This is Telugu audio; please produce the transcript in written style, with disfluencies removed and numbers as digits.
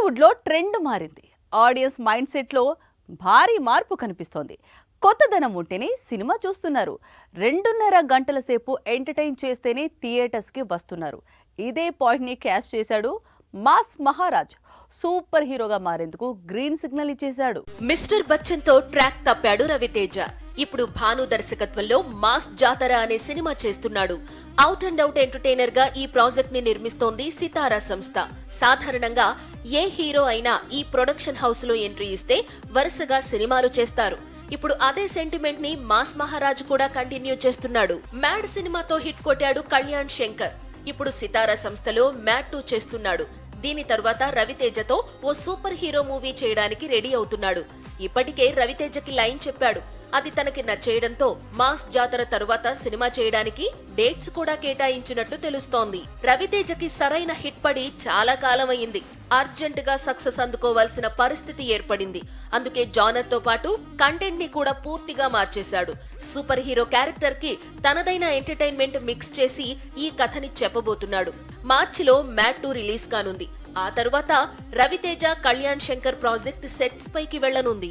టాలీవుడ్లో ట్రెండ్ మారింది. ఆడియన్స్ మైండ్ సెట్లో భారీ మార్పు కనిపిస్తోంది. కొత్తదనం ఉంటేనే సినిమా చూస్తున్నారు. 2.5 గంటల సేపు ఎంటర్టైన్ చేస్తేనే థియేటర్స్కి వస్తున్నారు. ఇదే పాయింట్ని క్యాచ్ చేశాడు మాస్ మహారాజ్. సూపర్ హీరోగా మారేందుకు గ్రీన్ సిగ్నల్ ఇచ్చేశాడు. మిస్టర్ బచ్చన్ తో ట్రాక్ తప్పాడు రవితేజ. ఇప్పుడు భాను దర్శకత్వంలో మాస్ జాతర అనే సినిమా చేస్తున్నాడు. అవుట్ అండ్ అవుట్ ఎంటర్టైనర్ గా ఈ ప్రాజెక్ట్ ని నిర్మిస్తోంది సితారా సంస్థ. సాధారణంగా ఏ హీరో అయినా ఈ ప్రొడక్షన్ హౌస్ లో ఎంట్రీ ఇస్తే వరుసగా సినిమాలు చేస్తారు. ఇప్పుడు అదే సెంటిమెంట్ ని మాస్ మహారాజ్ కూడా కంటిన్యూ చేస్తున్నాడు. మ్యాడ్ సినిమాతో హిట్ కొట్టాడు కళ్యాణ్ శంకర్. ఇప్పుడు సితారా సంస్థలో మ్యాడ్ 2 చేస్తున్నాడు. దీని తర్వాత రవితేజతో ఓ సూపర్ హీరో మూవీ చేయడానికి రెడీ అవుతున్నాడు. ఇప్పటికే రవితేజకి లైన్ చెప్పాడు. అది తనకి నచ్చేయడంతో మాస్ జాతర తరువాత సినిమా చేయడానికి డేట్స్ కూడా కేటాయించినట్టు తెలుస్తోంది. రవితేజకి సరైన హిట్ పడి చాలా కాలం అయింది. అర్జెంట్ గా సక్సెస్ అందుకోవాల్సిన పరిస్థితి ఏర్పడింది. అందుకే జానర్ తో పాటు కంటెంట్ ని కూడా పూర్తిగా మార్చేశాడు. సూపర్ హీరో క్యారెక్టర్ కి తనదైన ఎంటర్టైన్మెంట్ మిక్స్ చేసి ఈ కథని చెప్పబోతున్నాడు. మార్చిలో మ్యాడ్ 2 రిలీజ్ కానుంది. ఆ తరువాత రవితేజ కళ్యాణ్ శంకర్ ప్రాజెక్ట్ సెట్స్ పైకి వెళ్లనుంది.